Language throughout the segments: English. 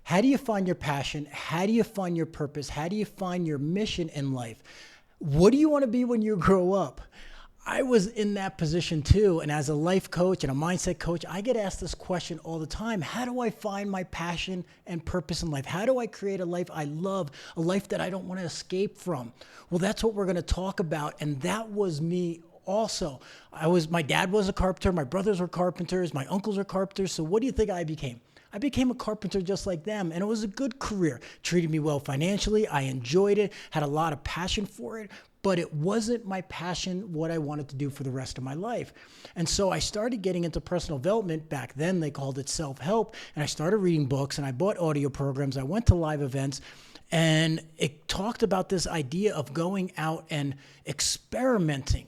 How do you find your passion? How do you find your purpose? How do you find your mission in life? What do you want to be when you grow up? I was in that position too. And as a life coach and a mindset coach, I get asked this question all the time. How do I find my passion and purpose in life? How do I create a life I love, a life that I don't want to escape from? Well, that's what we're going to talk about. And that was me also. My dad was a carpenter. My brothers were carpenters. My uncles were carpenters. So what do you think I became? I became a carpenter just like them, and it was a good career. Treated me well financially. I enjoyed it, had a lot of passion for it, but it wasn't my passion, what I wanted to do for the rest of my life. And so I started getting into personal development. Back then, they called it self-help, and I started reading books, and I bought audio programs. I went to live events, and it talked about this idea of going out and experimenting.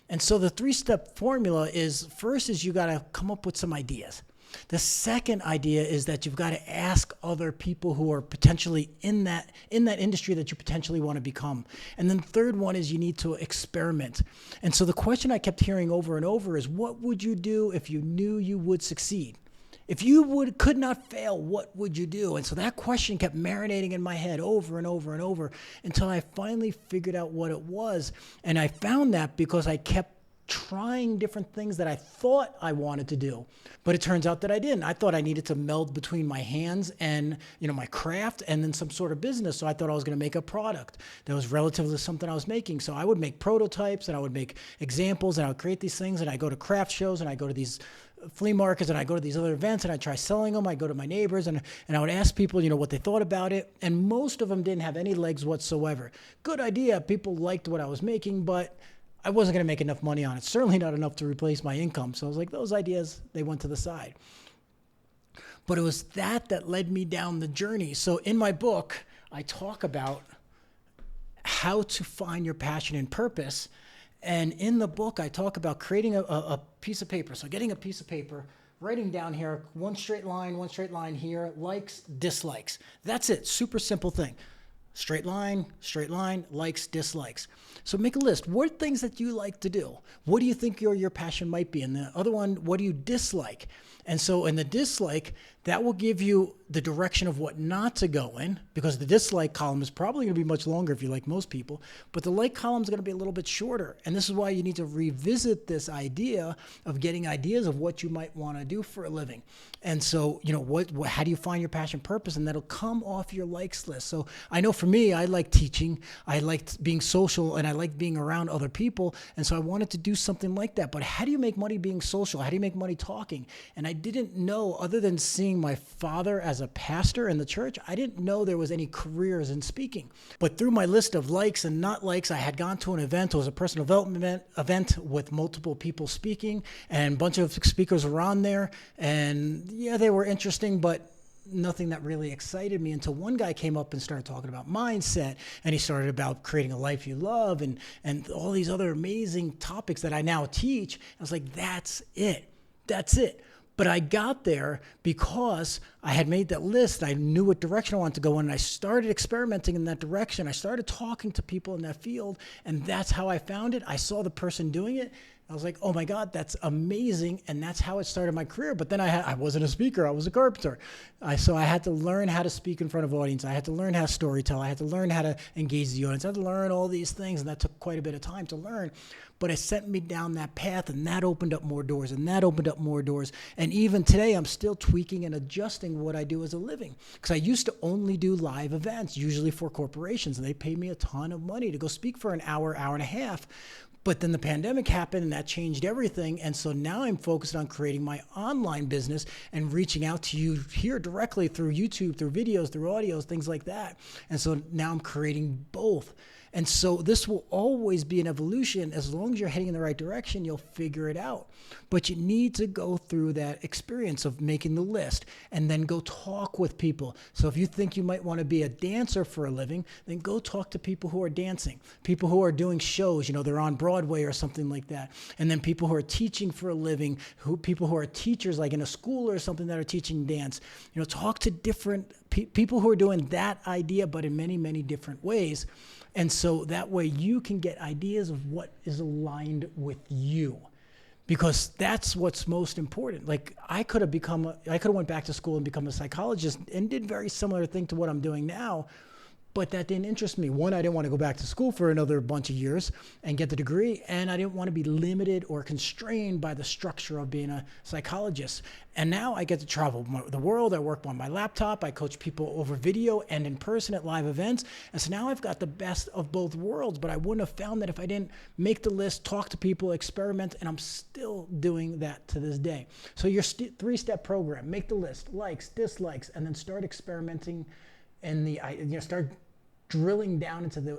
And so the 3-step formula is, first is you got to come up with some ideas. The second idea is that you've got to ask other people who are potentially in that industry that you potentially want to become. And then the third one is you need to experiment. And so the question I kept hearing over and over is, what would you do if you knew you would succeed? If you could not fail, what would you do? And so that question kept marinating in my head over and over and over until I finally figured out what it was. And I found that because I kept trying different things that I thought I wanted to do, but it turns out that I didn't. I thought I needed to meld between my hands and, my craft and then some sort of business. So I thought I was going to make a product that was relative to something I was making. So I would make prototypes and I would make examples and I would create these things, and I go to craft shows and I go to these flea markets and I go to these other events and I try selling them. I go to my neighbors and I would ask people, what they thought about it. And most of them didn't have any legs whatsoever. Good idea. People liked what I was making, but I wasn't going to make enough money on it. Certainly not enough to replace my income. So I was like, those ideas, they went to the side. But it was that led me down the journey. So in my book, I talk about how to find your passion and purpose. And in the book, I talk about creating a piece of paper. So getting a piece of paper, writing down here, one straight line here, likes, dislikes. That's it. Super simple thing. Straight line, likes, dislikes. So make a list. What are things that you like to do? What do you think your passion might be? And the other one, what do you dislike? And so in the dislike, that will give you the direction of what not to go in, because the dislike column is probably going to be much longer if you like most people, but the like column is going to be a little bit shorter. And this is why you need to revisit this idea of getting ideas of what you might want to do for a living. And so, how do you find your passion, purpose? And that'll come off your likes list. So I know for me, I like teaching, I liked being social, and I like being around other people. And so I wanted to do something like that. But how do you make money being social? How do you make money talking? And I didn't know, other than seeing my father as a pastor in the church, I didn't know there was any careers in speaking. But through my list of likes and not likes, I had gone to an event. It was a personal development event with multiple people speaking, and a bunch of speakers were on there. And yeah, they were interesting, but nothing that really excited me, until one guy came up and started talking about mindset, and he started about creating a life you love and all these other amazing topics that I now teach. I was like, that's it. But I got there because I had made that list. I knew what direction I wanted to go in, and I started experimenting in that direction. I started talking to people in that field, and that's how I found it. I saw the person doing it. I was like, oh my God, that's amazing. And that's how it started my career. But then I wasn't a speaker. I was a carpenter. So I had to learn how to speak in front of audience. I had to learn how to storytell. I had to learn how to engage the audience. I had to learn all these things. And that took quite a bit of time to learn. But it sent me down that path, and that opened up more doors, and that opened up more doors. And even today, I'm still tweaking and adjusting what I do as a living. Because I used to only do live events, usually for corporations. And they paid me a ton of money to go speak for an hour, hour and a half. But then the pandemic happened, and that changed everything. And so now I'm focused on creating my online business and reaching out to you here directly through YouTube, through videos, through audios, things like that. And so now I'm creating both. And so this will always be an evolution. As long as you're heading in the right direction, you'll figure it out. But you need to go through that experience of making the list and then go talk with people. So if you think you might want to be a dancer for a living, then go talk to people who are dancing, people who are doing shows, they're on Broadway or something like that. And then people who are teaching for a living, people who are teachers like in a school or something that are teaching dance. Talk to different people who are doing that idea, but in many, many different ways. And so that way you can get ideas of what is aligned with you. because that's what's most important. Like I could have went back to school and become a psychologist and did very similar thing to what I'm doing now. But that didn't interest me. One, I didn't want to go back to school for another bunch of years and get the degree. And I didn't want to be limited or constrained by the structure of being a psychologist. And now I get to travel the world. I work on my laptop. I coach people over video and in person at live events. And so now I've got the best of both worlds. But I wouldn't have found that if I didn't make the list, talk to people, experiment. And I'm still doing that to this day. So your three-step program: make the list, likes, dislikes, and then start experimenting. And start drilling down into the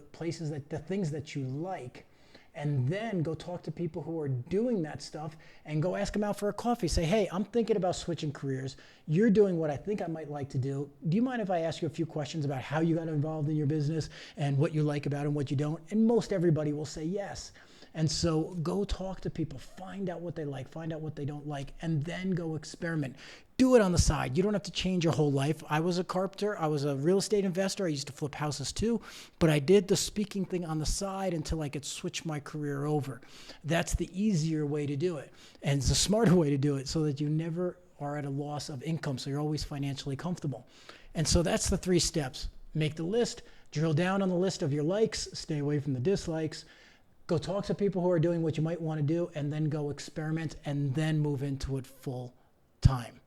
things that you like, and then go talk to people who are doing that stuff and go ask them out for a coffee. Say, hey, I'm thinking about switching careers. You're doing what I think I might like to do. Do you mind if I ask you a few questions about how you got involved in your business and what you like about it and what you don't? And most everybody will say yes. And so go talk to people, find out what they like, find out what they don't like, and then go experiment. Do it on the side. You don't have to change your whole life. I was a carpenter. I was a real estate investor. I used to flip houses too, but I did the speaking thing on the side until I could switch my career over. That's the easier way to do it. And it's a smarter way to do it so that you never are at a loss of income. So you're always financially comfortable. And so that's the 3 steps. Make the list, drill down on the list of your likes, stay away from the dislikes, go talk to people who are doing what you might want to do, and then go experiment and then move into it full time.